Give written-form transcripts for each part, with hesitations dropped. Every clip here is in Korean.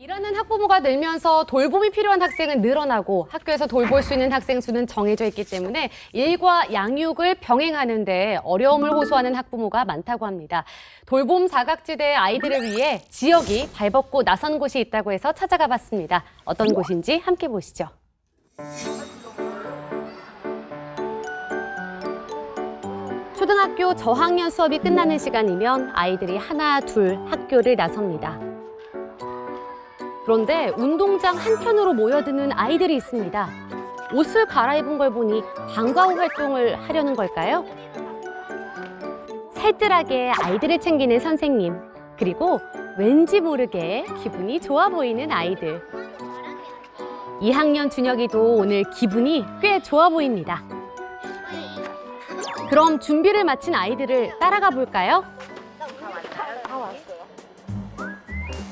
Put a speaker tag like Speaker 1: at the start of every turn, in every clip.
Speaker 1: 일하는 학부모가 늘면서 돌봄이 필요한 학생은 늘어나고 학교에서 돌볼 수 있는 학생 수는 정해져 있기 때문에 일과 양육을 병행하는 데 어려움을 호소하는 학부모가 많다고 합니다. 돌봄 사각지대의 아이들을 위해 지역이 발벗고 나선 곳이 있다고 해서 찾아가 봤습니다. 어떤 곳인지 함께 보시죠. 초등학교 저학년 수업이 끝나는 시간이면 아이들이 하나, 둘 학교를 나섭니다. 그런데 운동장 한켠으로 모여드는 아이들이 있습니다. 옷을 갈아입은 걸 보니 방과 후 활동을 하려는 걸까요? 살뜰하게 아이들을 챙기는 선생님, 그리고 왠지 모르게 기분이 좋아 보이는 아이들. 2학년 준혁이도 오늘 기분이 꽤 좋아 보입니다. 그럼 준비를 마친 아이들을 따라가 볼까요?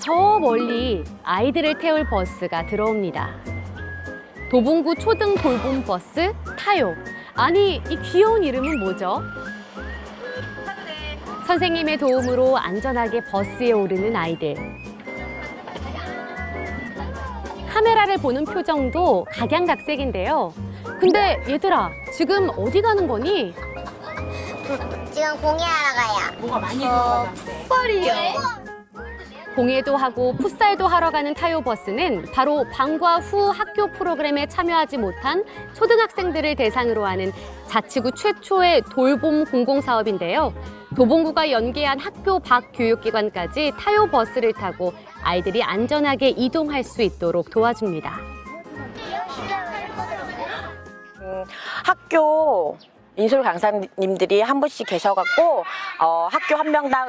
Speaker 1: 저 멀리 아이들을 태울 버스가 들어옵니다. 도봉구 초등 돌봄 버스 타요. 아니, 이 귀여운 이름은 뭐죠? 선생님의 도움으로 안전하게 버스에 오르는 아이들. 카메라를 보는 표정도 각양각색인데요. 근데 얘들아, 지금 어디 가는 거니?
Speaker 2: 지금 공예하러 가요.
Speaker 3: 뭐가 많이 들어가는데.
Speaker 2: 풋볼이요.
Speaker 1: 공예도 하고 풋살도 하러 가는 타요 버스는 바로 방과 후 학교 프로그램에 참여하지 못한 초등학생들을 대상으로 하는 자치구 최초의 돌봄 공공사업인데요. 도봉구가 연계한 학교 밖 교육기관까지 타요 버스를 타고 아이들이 안전하게 이동할 수 있도록 도와줍니다.
Speaker 3: 학교 인솔 강사님들이 한 분씩 계셔갖고 학교 한 명당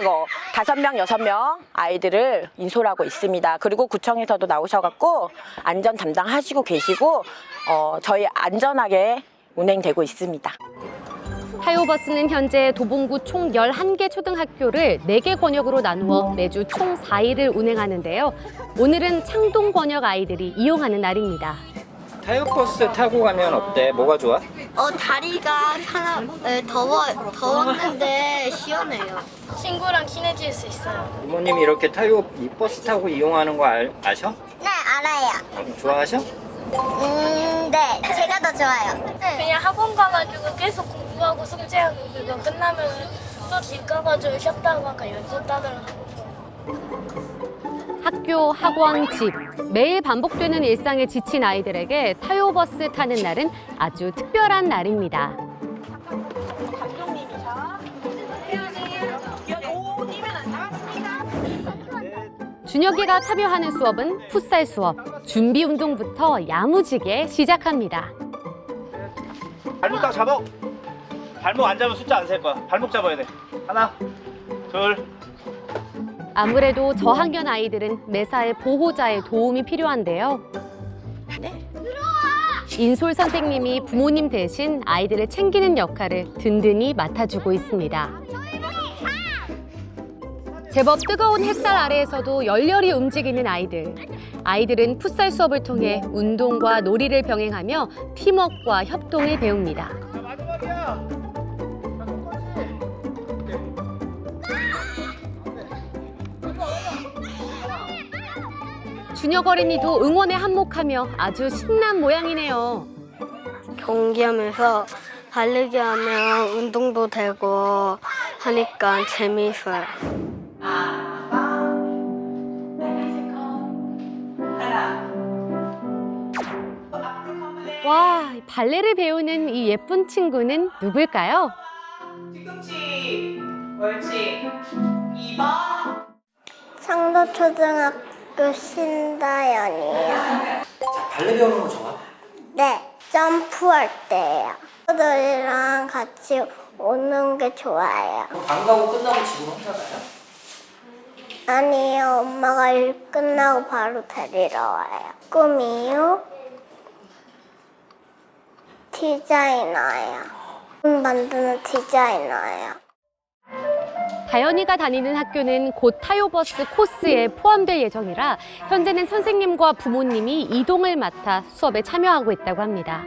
Speaker 3: 5명, 6명 아이들을 인솔하고 있습니다. 그리고 구청에서도 나오셔갖고 안전 담당하시고 계시고 저희 안전하게 운행되고 있습니다.
Speaker 1: 타요 버스는 현재 도봉구 총 11개 초등학교를 4개 권역으로 나누어 매주 총 4일을 운행하는데요. 오늘은 창동 권역 아이들이 이용하는 날입니다.
Speaker 4: 타요버스 타고 가면 어때? 뭐가 좋아?
Speaker 2: 다리가 더웠는데 시원해요. 친구랑 친해질 수 있어요.
Speaker 4: 부모님이 이렇게 이 버스 타고 이용하는 거 아셔?
Speaker 2: 네, 알아요.
Speaker 4: 좋아하셔?
Speaker 2: 네, 제가 더 좋아요.
Speaker 5: 그냥 학원 가가지고 계속 공부하고 숙제하고 그거 끝나면 또 집 가가지고 쉬었다가 연습 따들하고.
Speaker 1: 학교, 학원, 집 매일 반복되는 일상에 지친 아이들에게 타요 버스 타는 날은 아주 특별한 날입니다. 준혁이가 참여하는 수업은 풋살 수업. 준비 운동부터 야무지게 시작합니다.
Speaker 6: 발목 딱 잡아. 발목 안 잡으면 숫자 안 셀 거야. 발목 잡아야 돼. 하나, 둘.
Speaker 1: 아무래도 저학년 아이들은 매사에 보호자의 도움이 필요한데요. 인솔 선생님이 부모님 대신 아이들을 챙기는 역할을 든든히 맡아주고 있습니다. 제법 뜨거운 햇살 아래에서도 열렬히 움직이는 아이들. 아이들은 풋살 수업을 통해 운동과 놀이를 병행하며 팀워크와 협동을 배웁니다.
Speaker 6: 자, 마지막이야.
Speaker 1: 준혁 어린이도 응원에 한몫하며 아주 신난 모양이네요.
Speaker 7: 경기하면서 달리기 하면 운동도 되고 하니까 재미있어요.
Speaker 1: 와, 발레를 배우는 이 예쁜 친구는 누굴까요?
Speaker 8: 뒤꿈치, 옳지. 2번.
Speaker 2: 상도초등학교 신다연이요.
Speaker 9: 발레 배우는 거 좋아?
Speaker 2: 네, 점프할 때예요. 친구들이랑 같이 오는 게 좋아요.
Speaker 9: 방과 후 끝나고 집으로 혼자 가요?
Speaker 2: 아니요, 엄마가 일 끝나고 바로 데리러 와요. 꿈이요? 디자이너예요. 만드는 디자이너예요.
Speaker 1: 다현이가 다니는 학교는 곧 타요버스 코스에 포함될 예정이라 현재는 선생님과 부모님이 이동을 맡아 수업에 참여하고 있다고 합니다.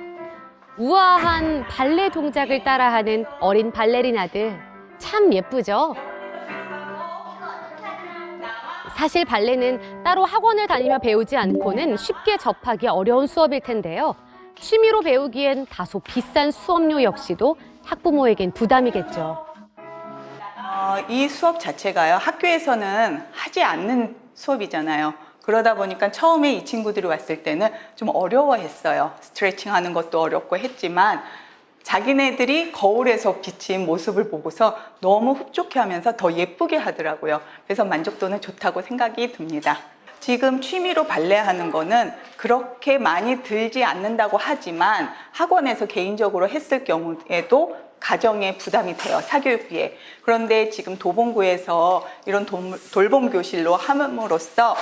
Speaker 1: 우아한 발레 동작을 따라하는 어린 발레리나들 참 예쁘죠? 사실 발레는 따로 학원을 다니며 배우지 않고는 쉽게 접하기 어려운 수업일 텐데요. 취미로 배우기엔 다소 비싼 수업료 역시도 학부모에겐 부담이겠죠.
Speaker 8: 이 수업 자체가요, 학교에서는 하지 않는 수업이잖아요. 그러다 보니까 처음에 이 친구들이 왔을 때는 좀 어려워했어요. 스트레칭 하는 것도 어렵고 했지만 자기네들이 거울에서 비친 모습을 보고서 너무 흡족해하면서 더 예쁘게 하더라고요. 그래서 만족도는 좋다고 생각이 듭니다. 지금 취미로 발레하는 거는 그렇게 많이 들지 않는다고 하지만 학원에서 개인적으로 했을 경우에도 가정에 부담이 돼요, 사교육비에. 그런데 지금 도봉구에서 이런 돌봄 교실로 함으로써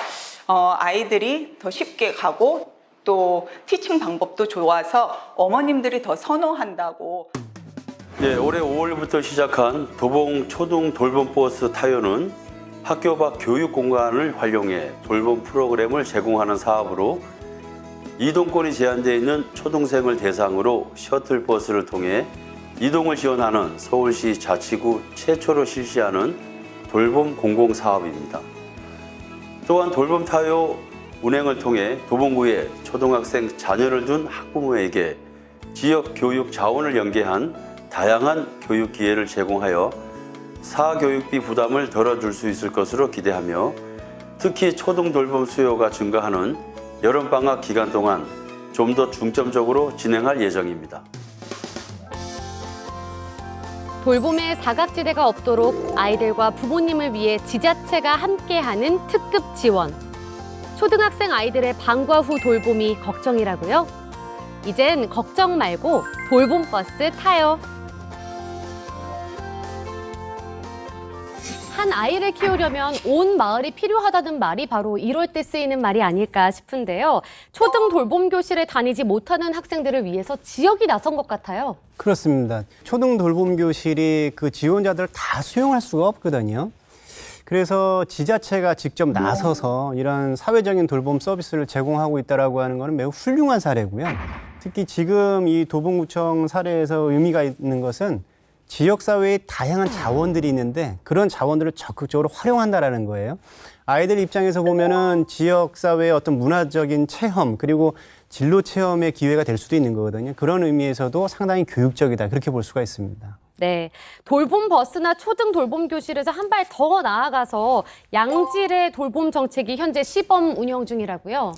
Speaker 8: 아이들이 더 쉽게 가고 또 티칭 방법도 좋아서 어머님들이 더 선호한다고.
Speaker 10: 네, 올해 5월부터 시작한 도봉 초등 돌봄 버스 타요는 학교 밖 교육 공간을 활용해 돌봄 프로그램을 제공하는 사업으로 이동권이 제한되어 있는 초등생을 대상으로 셔틀버스를 통해 이동을 지원하는 서울시 자치구 최초로 실시하는 돌봄 공공사업입니다. 또한 돌봄 타요 운행을 통해 도봉구에 초등학생 자녀를 둔 학부모에게 지역 교육 자원을 연계한 다양한 교육 기회를 제공하여 사교육비 부담을 덜어줄 수 있을 것으로 기대하며 특히 초등 돌봄 수요가 증가하는 여름방학 기간 동안 좀 더 중점적으로 진행할 예정입니다.
Speaker 1: 돌봄에 사각지대가 없도록 아이들과 부모님을 위해 지자체가 함께하는 특급 지원. 초등학생 아이들의 방과 후 돌봄이 걱정이라고요? 이젠 걱정 말고 돌봄 버스 타요. 한 아이를 키우려면 온 마을이 필요하다는 말이 바로 이럴 때 쓰이는 말이 아닐까 싶은데요. 초등 돌봄 교실에 다니지 못하는 학생들을 위해서 지역이 나선 것 같아요.
Speaker 11: 그렇습니다. 초등 돌봄 교실이 그 지원자들을 다 수용할 수가 없거든요. 그래서 지자체가 직접 나서서 이런 사회적인 돌봄 서비스를 제공하고 있다고 하는 것은 매우 훌륭한 사례고요. 특히 지금 이 도봉구청 사례에서 의미가 있는 것은 지역사회에 다양한 자원들이 있는데 그런 자원들을 적극적으로 활용한다라는 거예요. 아이들 입장에서 보면은 지역사회의 어떤 문화적인 체험 그리고 진로 체험의 기회가 될 수도 있는 거거든요. 그런 의미에서도 상당히 교육적이다 그렇게 볼 수가 있습니다.
Speaker 1: 네, 돌봄 버스나 초등 돌봄 교실에서 한 발 더 나아가서 양질의 돌봄 정책이 현재 시범 운영 중이라고요.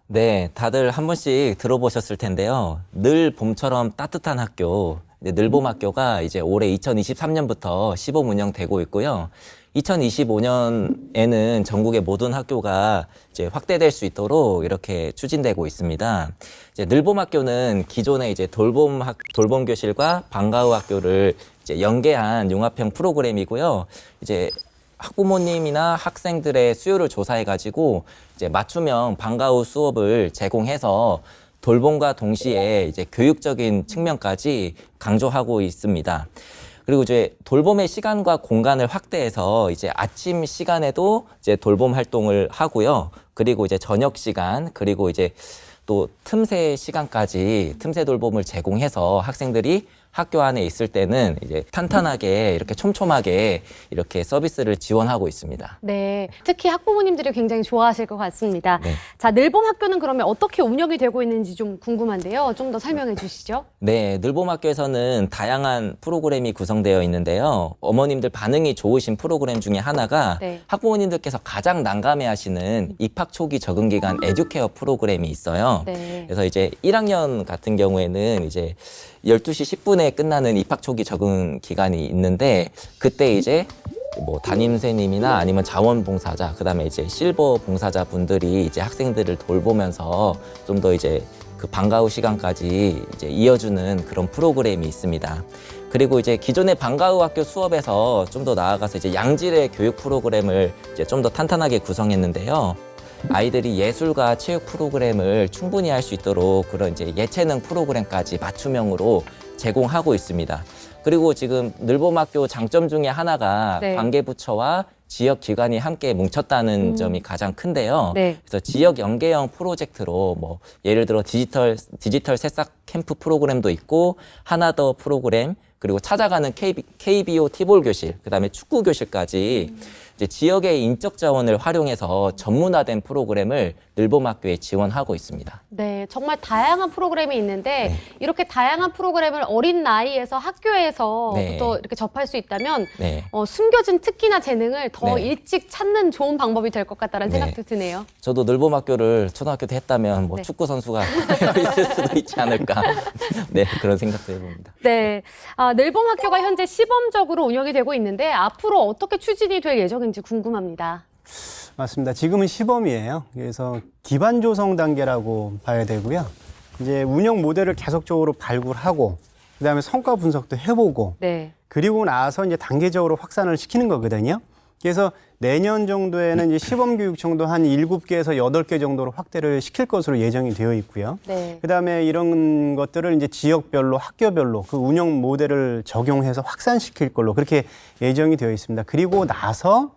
Speaker 12: 네, 다들 한 번씩 들어보셨을 텐데요. 늘 봄처럼 따뜻한 학교, 늘봄학교가 이제 올해 2023년부터 시범 운영되고 있고요. 2025년에는 전국의 모든 학교가 이제 확대될 수 있도록 이렇게 추진되고 있습니다. 이제 늘봄학교는 기존의 이제 돌봄 교실과 방과 후 학교를 이제 연계한 융합형 프로그램이고요. 이제 학부모님이나 학생들의 수요를 조사해가지고 이제 맞춤형 방과 후 수업을 제공해서 돌봄과 동시에 이제 교육적인 측면까지 강조하고 있습니다. 그리고 이제 돌봄의 시간과 공간을 확대해서 이제 아침 시간에도 이제 돌봄 활동을 하고요. 그리고 이제 저녁 시간, 그리고 이제 또 틈새 시간까지 틈새 돌봄을 제공해서 학생들이 학교 안에 있을 때는 이제 탄탄하게 이렇게 촘촘하게 이렇게 서비스를 지원하고 있습니다.
Speaker 1: 네, 특히 학부모님들이 굉장히 좋아하실 것 같습니다.
Speaker 12: 네.
Speaker 1: 자, 늘봄학교는 그러면 어떻게 운영이 되고 있는지 좀 궁금한데요. 좀 더 설명해 주시죠.
Speaker 12: 네, 늘봄학교에서는 다양한 프로그램이 구성되어 있는데요. 어머님들 반응이 좋으신 프로그램 중에 하나가
Speaker 1: 네.
Speaker 12: 학부모님들께서 가장 난감해하시는 입학 초기 적응 기간 에듀케어 프로그램이 있어요.
Speaker 1: 네.
Speaker 12: 그래서 이제 1학년 같은 경우에는 이제 12시 10분에 끝나는 입학 초기 적응 기간이 있는데 그때 이제 뭐 담임선생님이나 아니면 자원봉사자, 그다음에 이제 실버 봉사자 분들이 이제 학생들을 돌보면서 좀 더 이제 그 방과 후 시간까지 이제 이어주는 그런 프로그램이 있습니다. 그리고 이제 기존의 방과 후 학교 수업에서 좀 더 나아가서 이제 양질의 교육 프로그램을 이제 좀 더 탄탄하게 구성했는데요. 아이들이 예술과 체육 프로그램을 충분히 할 수 있도록 그런 이제 예체능 프로그램까지 맞춤형으로 제공하고 있습니다. 그리고 지금 늘봄학교 장점 중에 하나가
Speaker 1: 네.
Speaker 12: 관계부처와 지역 기관이 함께 뭉쳤다는 점이 가장 큰데요.
Speaker 1: 네.
Speaker 12: 그래서 지역 연계형 프로젝트로 뭐 예를 들어 디지털 새싹 캠프 프로그램도 있고 하나더 프로그램, 그리고 찾아가는 KBO 티볼 교실, 그다음에 축구 교실까지 이제 지역의 인적 자원을 활용해서 전문화된 프로그램을 늘봄학교에 지원하고 있습니다.
Speaker 1: 네, 정말 다양한 프로그램이 있는데 이렇게 다양한 프로그램을 어린 나이에서 학교에서부터 이렇게 접할 수 있다면 숨겨진 특기나 재능을 더 일찍 찾는 좋은 방법이 될 것 같다는 생각도 드네요.
Speaker 12: 저도 늘봄학교를 초등학교 때 했다면 뭐 축구 선수가 있을 수도 있지 않을까. 네, 그런 생각도 해봅니다.
Speaker 1: 네, 늘봄학교가 현재 시범적으로 운영이 되고 있는데 앞으로 어떻게 추진이 될 예정인지 궁금합니다.
Speaker 11: 맞습니다. 지금은 시범이에요. 그래서 기반 조성 단계라고 봐야 되고요. 이제 운영 모델을 계속적으로 발굴하고 그다음에 성과 분석도 해보고 그리고 나서 이제 단계적으로 확산을 시키는 거거든요. 그래서 내년 정도에는 이제 시범교육청도 한 7개에서 8개 정도로 확대를 시킬 것으로 예정이 되어 있고요. 그다음에 이런 것들을 이제 지역별로 학교별로 그 운영 모델을 적용해서 확산시킬 걸로 그렇게 예정이 되어 있습니다. 그리고 나서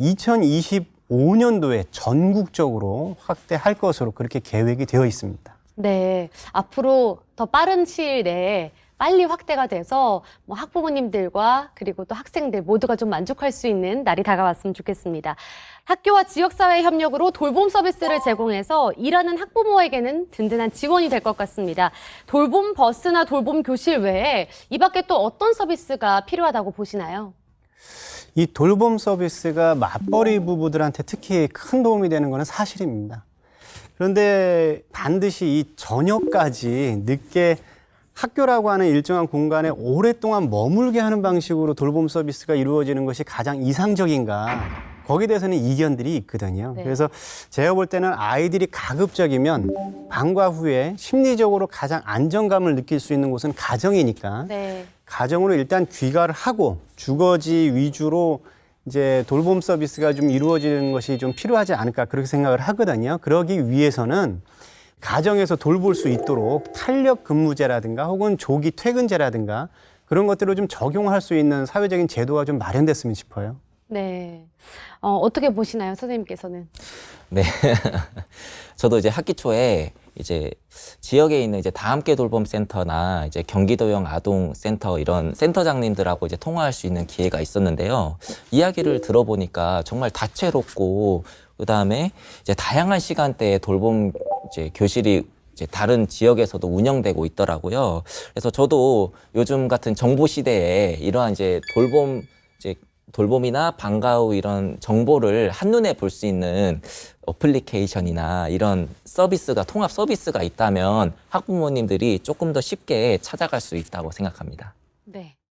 Speaker 11: 2025년도에 전국적으로 확대할 것으로 그렇게 계획이 되어 있습니다.
Speaker 1: 네, 앞으로 더 빠른 시일 내에 빨리 확대가 돼서 뭐 학부모님들과 그리고 또 학생들 모두가 좀 만족할 수 있는 날이 다가왔으면 좋겠습니다. 학교와 지역사회 협력으로 돌봄 서비스를 제공해서 일하는 학부모에게는 든든한 지원이 될 것 같습니다. 돌봄 버스나 돌봄 교실 외에 이 밖에 또 어떤 서비스가 필요하다고 보시나요?
Speaker 11: 이 돌봄 서비스가 맞벌이 부부들한테 특히 큰 도움이 되는 것은 사실입니다. 그런데 반드시 이 저녁까지 늦게 학교라고 하는 일정한 공간에 오랫동안 머물게 하는 방식으로 돌봄 서비스가 이루어지는 것이 가장 이상적인가. 거기에 대해서는 이견들이 있거든요. 그래서 제가 볼 때는 아이들이 가급적이면 방과 후에 심리적으로 가장 안정감을 느낄 수 있는 곳은 가정이니까 가정으로 일단 귀가를 하고 주거지 위주로 이제 돌봄 서비스가 좀 이루어지는 것이 좀 필요하지 않을까 그렇게 생각을 하거든요. 그러기 위해서는 가정에서 돌볼 수 있도록 탄력 근무제라든가 혹은 조기 퇴근제라든가 그런 것들을 좀 적용할 수 있는 사회적인 제도가 좀 마련됐으면 싶어요.
Speaker 1: 네. 어떻게 보시나요, 선생님께서는?
Speaker 12: 네. 저도 이제 학기 초에 이제 지역에 있는 이제 다함께 돌봄 센터나 이제 경기도형 아동 센터 이런 센터장님들하고 이제 통화할 수 있는 기회가 있었는데요. 이야기를 들어보니까 정말 다채롭고 그다음에 이제 다양한 시간대에 돌봄 이제 교실이 이제 다른 지역에서도 운영되고 있더라고요. 그래서 저도 요즘 같은 정보 시대에 이러한 이제 돌봄이나 방과 후 이런 정보를 한눈에 볼 수 있는 어플리케이션이나 이런 서비스가 통합 서비스가 있다면 학부모님들이 조금 더 쉽게 찾아갈 수 있다고 생각합니다.
Speaker 1: 네.